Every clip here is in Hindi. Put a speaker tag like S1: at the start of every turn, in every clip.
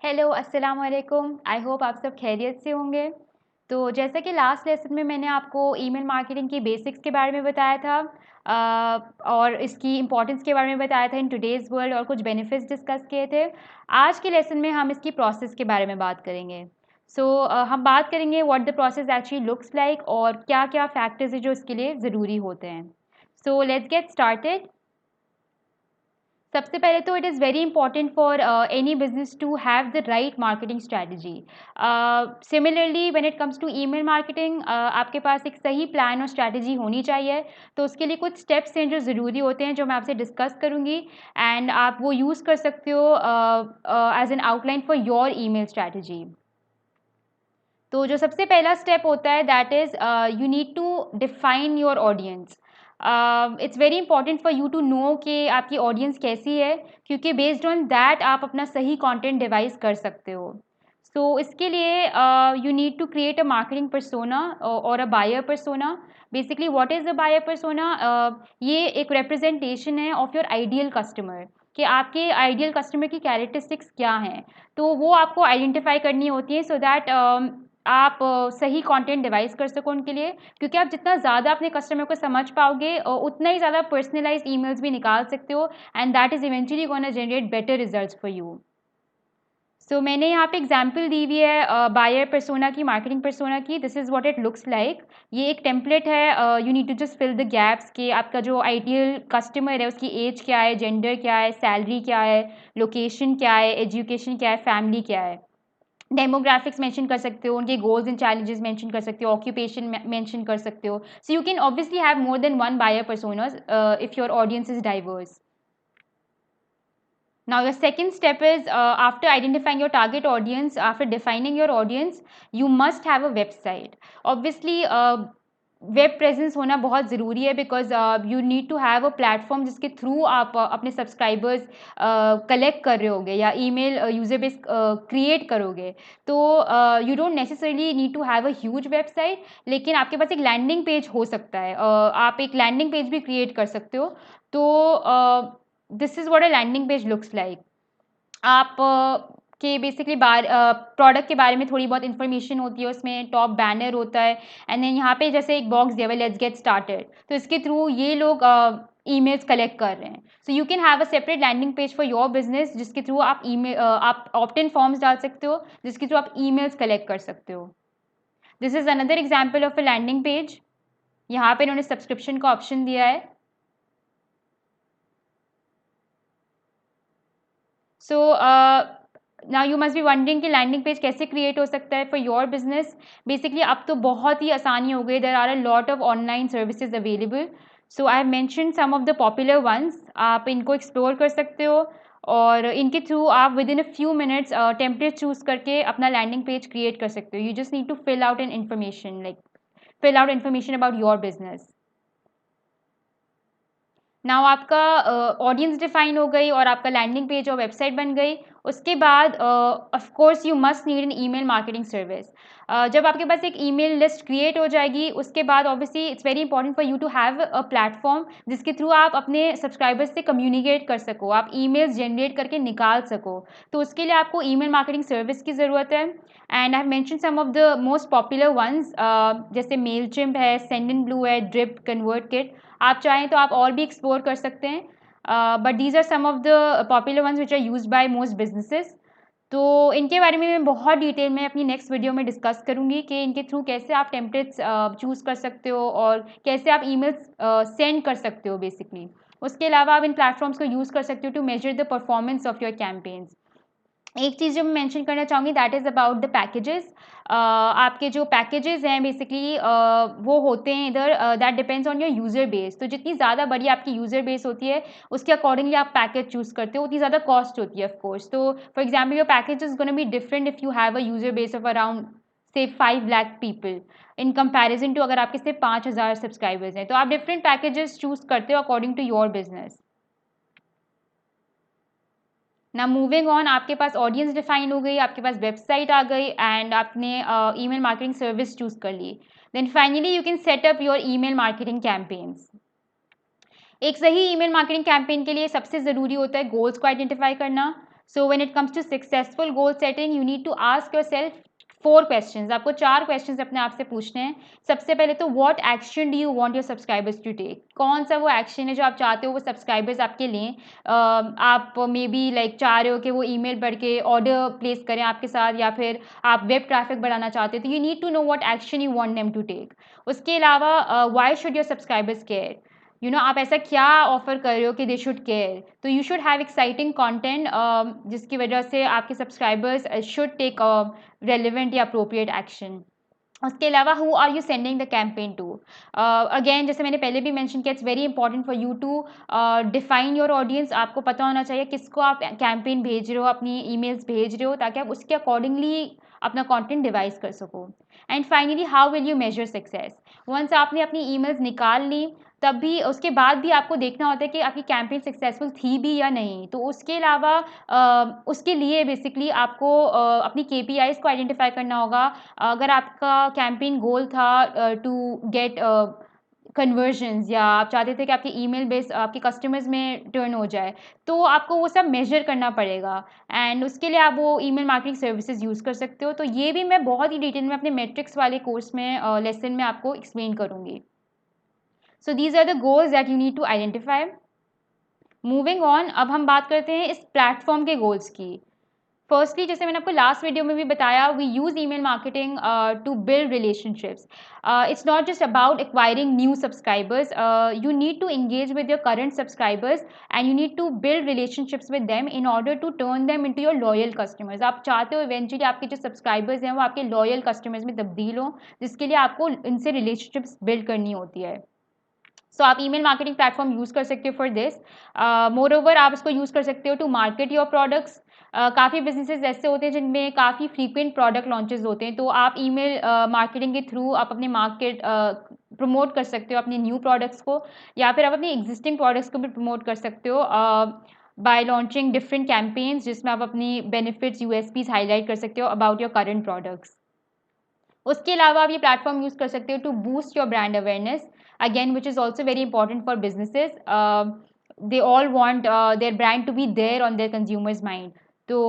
S1: हेलो, अस्सलाम वालेकुम। आई होप आप सब खैरियत से होंगे। तो जैसा कि लास्ट लेसन में मैंने आपको ईमेल मार्केटिंग की बेसिक्स के बारे में बताया था और इसकी इम्पोर्टेंस के बारे में बताया था इन टुडेज़ वर्ल्ड और कुछ बेनिफिट्स डिस्कस किए थे। आज के लेसन में हम इसकी प्रोसेस के बारे में बात करेंगे। हम बात करेंगे what the process actually looks like और क्या-क्या फैक्टर्स हैं जो इसके लिए ज़रूरी होते हैं। So let's get started. सबसे पहले तो it is very important for any business to have the right marketing strategy. Similarly when it comes to email marketing आपके पास एक सही प्लान और स्ट्रैटेजी होनी चाहिए। तो उसके लिए कुछ स्टेप्स हैं जो ज़रूरी होते हैं जो मैं आपसे डिस्कस करूँगी एंड आप वो यूज़ कर सकते हो as an outline for your email strategy. तो जो सबसे पहला स्टेप होता है that is you need to define your audience. It's very important for you to know कि आपकी ऑडियंस कैसी है, क्योंकि बेस्ड ऑन दैट आप अपना सही कंटेंट डिवाइस कर सकते हो। इसके लिए you need to create a marketing persona और a buyer persona। Basically what is a buyer persona? ये एक रिप्रेजेंटेशन है ऑफ योर आइडियल कस्टमर, कि आपके आइडियल कस्टमर की कैरेक्टरिस्टिक्स क्या हैं। तो वो आपको आइडेंटिफाई करनी होती है सो दैट आप सही कंटेंट डिवाइस कर सको उनके लिए, क्योंकि आप जितना ज़्यादा अपने कस्टमर को समझ पाओगे उतना ही ज़्यादा पर्सनलाइज्ड ईमेल्स भी निकाल सकते हो and that is eventually gonna generate better results for you. मैंने यहाँ पे एग्जांपल दी हुई है बायर पर्सोना की, मार्केटिंग पर्सोना की। This is what it looks like. ये एक टेम्पलेट है। You need to just fill the gaps कि आपका जो आइडियल कस्टमर है उसकी एज क्या है, जेंडर क्या है, सैलरी क्या है, लोकेशन क्या है, एजुकेशन क्या है, फैमिली क्या है। डेमोग्राफिक्स मेंशन कर सकते हो, उनके गोल्स एंड चैलेंजेस मेंशन कर सकते हो, ऑक्यूपेशन मेंशन कर सकते हो। So you can obviously have more than one buyer personas if your audience is diverse. Now, your second step is after identifying your target audience, after defining your audience, you must have a website. Obviously, web presence होना बहुत ज़रूरी है because you need to have a platform जिसके थ्रू आप अपने सब्सक्राइबर्स कलेक्ट कर रहे होगे या ईमेल यूज़र बेस क्रिएट करोगे। तो you don't necessarily need to have a huge website, लेकिन आपके पास एक लैंडिंग पेज हो सकता है। आप एक लैंडिंग पेज भी क्रिएट कर सकते हो। तो this is what a landing page looks like. आप के बेसिकली प्रोडक्ट के बारे में थोड़ी बहुत इन्फॉर्मेशन होती है, उसमें टॉप बैनर होता है एंड देन यहाँ पे जैसे एक बॉक्स दिया हुआ है, लेट्स गेट स्टार्टेड। तो इसके थ्रू ये लोग ईमेल्स कलेक्ट कर रहे हैं। So you can have a separate landing page for your business जिसके थ्रू आप आप ऑप्ट इन फॉर्म्स डाल सकते हो, जिसके थ्रू आप ईमेल्स कलेक्ट कर सकते हो। This is another example of a landing page. यहाँ पे इन्होंने सब्सक्रिप्शन का ऑप्शन दिया है। So now you must be wondering कि लैंडिंग पेज कैसे क्रिएट हो सकता है फॉर योर बिजनेस। बेसिकली अब तो बहुत ही आसानी हो गई। There are a lot of online services available. So I have mention some of the popular ones. आप इनको एक्सप्लोर कर सकते हो और इनके थ्रू आप within a few minutes template choose करके अपना लैंडिंग पेज क्रिएट कर सकते हो। You just need to fill out an information, like fill out information about your business. Now आपका ऑडियंस डिफाइन हो गई और आपका लैंडिंग पेज और वेबसाइट बन गई। उसके बाद of course you must need an email marketing service. जब आपके पास एक ईमेल लिस्ट क्रिएट हो जाएगी उसके बाद obviously it's very important for you to have a platform जिसके थ्रू आप अपने सब्सक्राइबर्स से कम्युनिकेट कर सको, आप ईमेल्स जनरेट करके निकाल सको। तो उसके लिए आपको ईमेल मार्केटिंग सर्विस की ज़रूरत है and I have mention some of the most popular ones, जैसे मेलचिम्प है, सेंडनब्लू है, ड्रिप, कन्वर्टकिट। आप चाहें तो आप और भी एक्सप्लोर कर सकते हैं, but these are some of the popular ones which are use by most businesses. तो इनके बारे में मैं बहुत डिटेल में अपनी नेक्स्ट वीडियो में डिस्कस करूँगी कि इनके थ्रू कैसे आप टेम्पलेट्स चूज़ कर सकते हो और कैसे आप ईमेल्स सेंड कर सकते हो बेसिकली। उसके अलावा आप इन प्लेटफॉर्म्स को यूज़ कर सकते हो to measure the performance of your campaigns. एक चीज़ जो मैं मेंशन करना चाहूँगी that is about the packages. आपके जो पैकेजेस हैं बेसिकली वो होते हैं इधर, that depends on your user base. तो जितनी ज़्यादा बड़ी आपकी यूज़र बेस होती है उसके अकॉर्डिंगली आप पैकेज चूज़ करते हो, उतनी ज़्यादा कॉस्ट होती है of course. So for example your package is gonna be different if you have a user base of around से 5 lakh people in comparison to अगर आपके सिर्फ 5,000 सब्सक्राइबर्स हैं। तो आप डिफरेंट पैकेजेस चूज़ करते हो अकॉर्डिंग टू योर बिजनेस। ना मूविंग ऑन, आपके पास ऑडियंस डिफाइन हो गई, आपके पास वेबसाइट आ गई एंड आपने ईमेल मार्केटिंग सर्विस चूज कर ली। Then finally you can set up your email marketing campaigns. एक सही ईमेल मार्केटिंग कैंपेन के लिए सबसे ज़रूरी होता है गोल्स को आइडेंटिफाई करना। So when it comes to successful goal setting, you need to ask yourself 4 questions. आपको 4 क्वेश्चंस अपने आप से पूछने हैं। सबसे पहले तो what action do you want your subscribers to take? कौन सा वो एक्शन है जो आप चाहते हो वो सब्सक्राइबर्स आपके लें? आप मे बी लाइक चाह रहे हो कि वो ईमेल पढ़ के ऑर्डर प्लेस करें आपके साथ, या फिर आप वेब ट्रैफिक बढ़ाना चाहते हो, तो you need to know what action you want them to take. उसके अलावा why should your subscribers care? आप ऐसा क्या ऑफर कर रहे हो कि दे शुड केयर? तो you should have exciting content जिसकी वजह से आपके सब्सक्राइबर्स शुड टेक रेलिवेंट या अप्रोप्रिएट एक्शन। उसके अलावा who are you sending the campaign to? Again, जैसे मैंने पहले भी मेंशन किया, it's very important for you to define your audience. आपको पता होना चाहिए किसको आप कैंपेन भेज रहे हो, अपनी ईमेल्स भेज रहे हो, ताकि आप उसके अकॉर्डिंगली अपना कंटेंट डिवाइस कर सको। And finally, how will you measure success? Once आपने अपनी ईमेल्स निकाल ली, तब भी उसके बाद भी आपको देखना होता है कि आपकी कैंपेन सक्सेसफुल थी भी या नहीं। तो उसके अलावा उसके लिए बेसिकली आपको अपनी केपीआईज को आइडेंटिफाई करना होगा। अगर आपका कैंपेन गोल था टू गेट कन्वर्जन्स, या आप चाहते थे कि आपके ईमेल बेस आपके कस्टमर्स में टर्न हो जाए, तो आपको वो सब मेजर करना पड़ेगा। एंड उसके लिए आप वो ईमेल मार्केटिंग सर्विसेज यूज़ कर सकते हो। तो ये भी मैं बहुत ही डिटेल में अपने मैट्रिक्स वाले कोर्स में लेसन में आपको एक्सप्लेन करूँगी। So these are the goals that you need to identify. Moving on, अब हम बात करते हैं इस प्लेटफॉर्म के गोल्स की। फर्स्टली, जैसे मैंने आपको लास्ट वीडियो में भी बताया, we use email marketing to build relationships. It's not just about acquiring new subscribers, you need to engage with your current subscribers and you need to build relationships with them in order to turn them into your loyal customers। आप चाहते हो इवेंचुअली आपके जो सब्सक्राइबर्स हैं वो आपके लॉयल कस्टमर्स में तब्दील हो, जिसके लिए आपको इनसे रिलेशनशिप्स बिल्ड करनी होती है। सो आप ईमेल मार्केटिंग प्लेटफॉर्म यूज़ कर सकते हो फॉर दिस। मोर ओवर, आप इसको यूज़ कर सकते हो टू मार्केट योर प्रोडक्ट्स। काफ़ी बिजनेसेस ऐसे होते हैं जिनमें काफ़ी फ्रीक्वेंट प्रोडक्ट लॉन्चेस होते हैं, तो आप ईमेल मार्केटिंग के थ्रू आप अपने मार्केट प्रमोट कर सकते हो अपने न्यू प्रोडक्ट्स को, या फिर आप अपने एग्जिस्टिंग प्रोडक्ट्स को भी प्रमोट कर सकते हो बाय लॉन्चिंग डिफरेंट कैंपेन्स, जिसमें आप अपनी बेनिफिट्स, यूएसपीज हाईलाइट कर सकते हो अबाउट योर करंट प्रोडक्ट्स। उसके अलावा आप ये प्लेटफॉर्म यूज़ कर सकते हो to boost your brand awareness, again which is also very important for businesses. They all want their brand to be there on their consumers mind. तो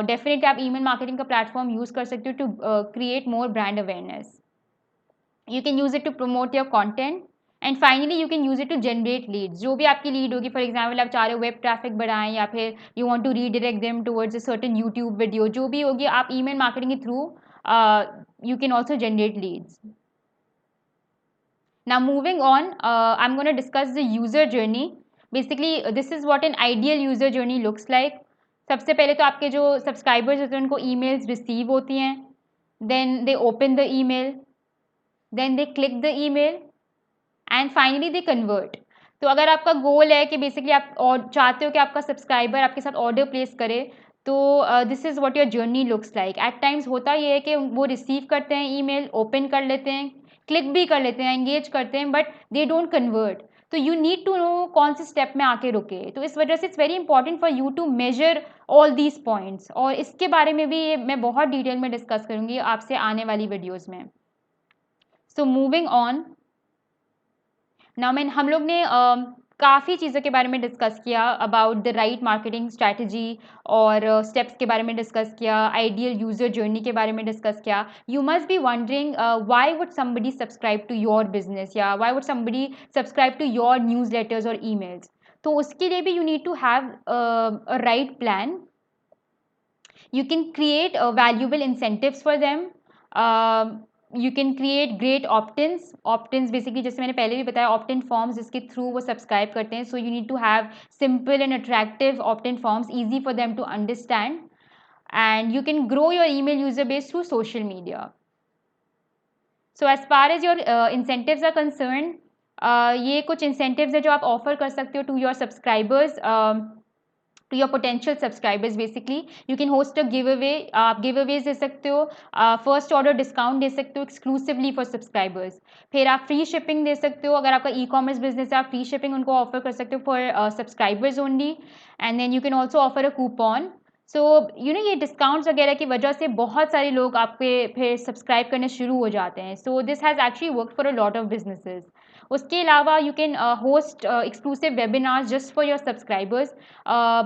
S1: डेफिनेटली आप ईमेल मार्केटिंग का प्लेटफॉर्म यूज़ कर सकते हो to create more brand awareness. You can use it to promote your content, and finally you can use it to generate leads. जो भी आपकी लीड होगी, फॉर एग्जाम्पल आप चाह रहे हो वेब ट्रैफिक बढ़ाएं, या फिर you want to redirect them towards a certain YouTube video, जो भी होगी आप ईमेल मार्केटिंग के through you can also generate leads. Now moving on, I'm going to discuss the user journey. Basically, this is what an ideal user journey looks like. सबसे पहले तो आपके जो सब्सक्राइबर्स होते हैं उनको ईमेल्स रिसीव होती हैं, then they open the email, then they click the email, and finally they convert. तो अगर आपका गोल है कि बेसिकली आप और चाहते हो कि आपका सब्सक्राइबर आपके साथ ऑर्डर प्लेस करे, तो this is what your journey looks like. At times होता ये है कि वो रिसीव करते हैं ईमेल, ओपन कर लेते हैं, क्लिक भी कर लेते हैं, एंगेज करते हैं, बट दे डोंट कन्वर्ट। तो यू नीड टू नो कौन से स्टेप में आके रुके। तो इस वजह से it's very important for you to measure all these points, और इसके बारे में भी मैं बहुत डिटेल में डिस्कस करूँगी आपसे आने वाली वीडियोज़ में। सो मूविंग ऑन, ना मैं हम लोग ने काफ़ी चीज़ों के बारे में डिस्कस किया about the right marketing strategy, और स्टेप्स के बारे में डिस्कस किया, आइडियल यूज़र जर्नी के बारे में डिस्कस किया। You must be wondering why would somebody subscribe to your business, या why would somebody subscribe to your newsletters और ईमेल्स। तो उसके लिए भी you need to have a right plan. You can create valuable incentives for them. You can create great opt-ins basically, जैसे मैंने पहले भी बताया, opt-in forms जिसके थ्रू वो सब्सक्राइब करते हैं। So you need to have simple and attractive opt-in forms, easy for them to understand, and you can grow your email user base through social media. So as far as your incentives are concerned, ये कुछ incentives है जो आप offer कर सकते हो to your subscribers, to your potential subscribers. Basically you can host a giveaway, आप giveaways दे सकते हो, फर्स्ट ऑर्डर डिस्काउंट दे सकते हो एक्सक्लूसिवली फॉर सब्सक्राइबर्स। फिर आप फ्री शिपिंग दे सकते हो, अगर आपका ई कॉमर्स बिजनेस है आप फ्री शिपिंग उनको ऑफर कर सकते हो for subscribers only. And then you can also offer a coupon. सो ये डिस्काउंट्स वगैरह की वजह से बहुत सारे लोग आपके फिर सब्सक्राइब करने शुरू हो जाते हैं। So this has actually work for a lot of businesses. उसके अलावा you can host exclusive webinars just for your subscribers.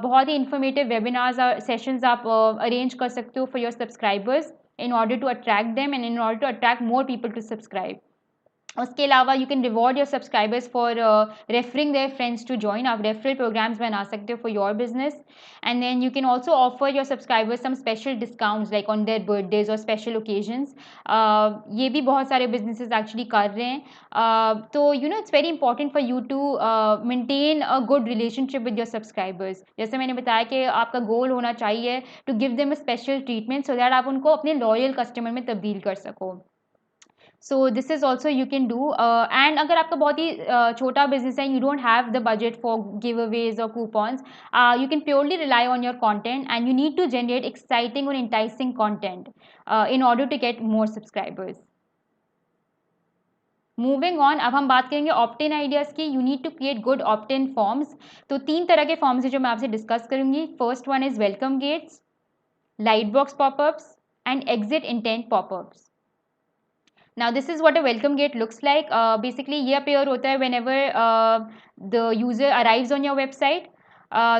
S1: बहुत ही इन्फॉर्मेटिव वेबिनार्स और सेशंस आप अरेंज कर सकते हो for your subscribers in order to attract them and in order to attract more people to subscribe. उसके अलावा you can reward your subscribers for referring their friends to join. आप रेफरल प्रोग्राम्स बना सकते हो for your business and then you can also offer your subscribers some special discounts like on their birthdays और स्पेशल ओकेजन्स। ये भी बहुत सारे बिजनेसेस एक्चुअली कर रहे हैं। तो you know it's very important for you to maintain a good relationship with your subscribers. जैसे मैंने बताया कि आपका गोल होना चाहिए to give them a special treatment so that आप उनको अपने लॉयल कस्टमर में तब्दील कर सको। So this is also you can do. And अगर आपका बहुत ही छोटा बिजनेस है, you don't have the budget for giveaways और coupons, you can purely rely on your content and you need to generate exciting और enticing content in order to get more subscribers. Moving on, अब हम बात करेंगे ऑप्ट इन आइडियाज़ की। You need to create good opt in forms. तो 3 तरह के फॉर्म्स हैं जो मैं आपसे डिस्कस करूंगी। First one is welcome gates, light box popups and exit intent popups. Now this is what a welcome gate looks like. Basically ये appear होता है whenever the user arrives on your website.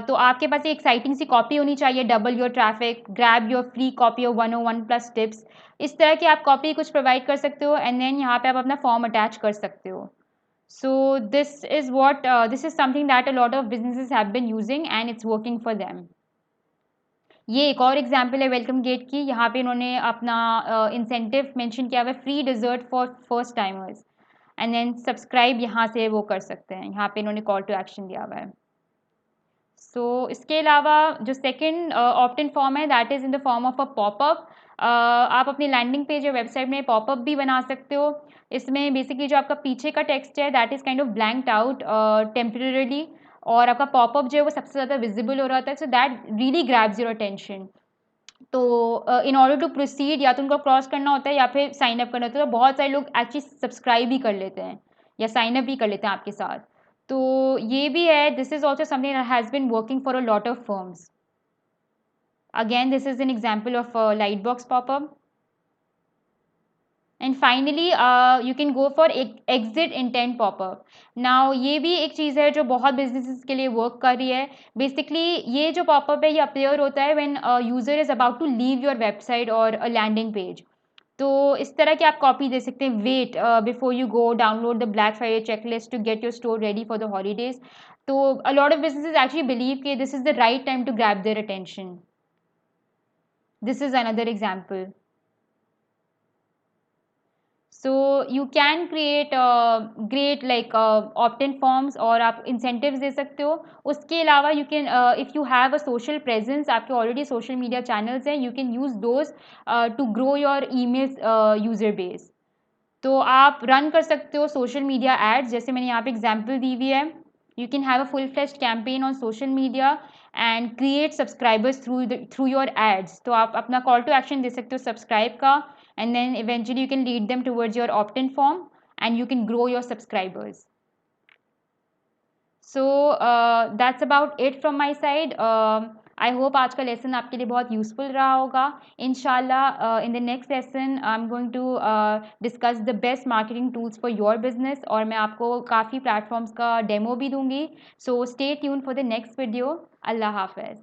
S1: तो आपके पास एक एक्साइटिंग सी कॉपी होनी चाहिए, double your traffic, grab your free copy of 101 plus tips. इस तरह की आप कॉपी कुछ प्रोवाइड कर सकते हो एंड देन यहाँ पे आप अपना फॉर्म अटैच कर सकते हो। So this is something that a lot of businesses have been using and it's working for them. ये एक और एग्जाम्पल है वेलकम गेट की। यहाँ पे इन्होंने अपना इंसेंटिव मेंशन किया हुआ है, free dessert for first timers and then subscribe यहाँ से वो कर सकते हैं। यहाँ पे इन्होंने कॉल टू एक्शन दिया हुआ है। सो इसके अलावा जो सेकंड ऑप्ट इन फॉर्म है that is in the form of a popup. आप अपनी लैंडिंग पेज या वेबसाइट में पॉपअप भी बना सकते हो। इसमें बेसिकली जो आपका पीछे का टेक्स्ट है that is kind of blanked out temporarily और आपका पॉपअप जो है वो सबसे ज़्यादा विजिबल हो रहा है। So that really grabs your attention. तो इन ऑर्डर टू प्रोसीड या तो उनको क्रॉस करना होता है या फिर साइन अप करना होता है। तो बहुत सारे लोग एक्चुअली सब्सक्राइब भी कर लेते हैं या साइन अप भी कर लेते हैं आपके साथ। तो ये भी है, this is also something that has been working for a lot of firms. Again this is an example of light box popup. And finally you can go for exit intent popup. Now ये भी एक चीज़ है जो बहुत बिजनेसेस के लिए वर्क कर रही है। बेसिकली ये जो पॉपअप है ये अपीयर होता है when user is about to leave your website और अ लैंडिंग पेज। तो इस तरह की आप कॉपी दे सकते हैं, wait before you go download the Black Friday checklist to get your store ready for the holidays. तो a lot of businesses actually believe कि this is the right time to grab their attention. This is another example. So you can create great like opt in forms और आप इंसेंटिव्स दे सकते हो। उसके अलावा you can if you have a social presence, आपके ऑलरेडी सोशल मीडिया चैनल्स हैं, you can use those two grow your email user base. तो आप रन कर सकते हो सोशल मीडिया एड्स, जैसे मैंने यहाँ पे एग्जांपल दी हुई है। You can have a full fleshed campaign on social media and create subscribers through your ads. तो आप अपना कॉल टू एक्शन दे सकते हो सब्सक्राइब का and then eventually you can lead them towards your opt in form and you can grow your subscribers. So that's about it from my side. I hope आज का लेसन आपके लिए बहुत यूजफुल रहा होगा। इंशाल्लाह in the next lesson I am going to discuss the best marketing tools for your business और मैं आपको काफ़ी प्लेटफॉर्म्स का डेमो भी दूंगी। So stay tuned for the next video. अल्लाह हाफ़िज़।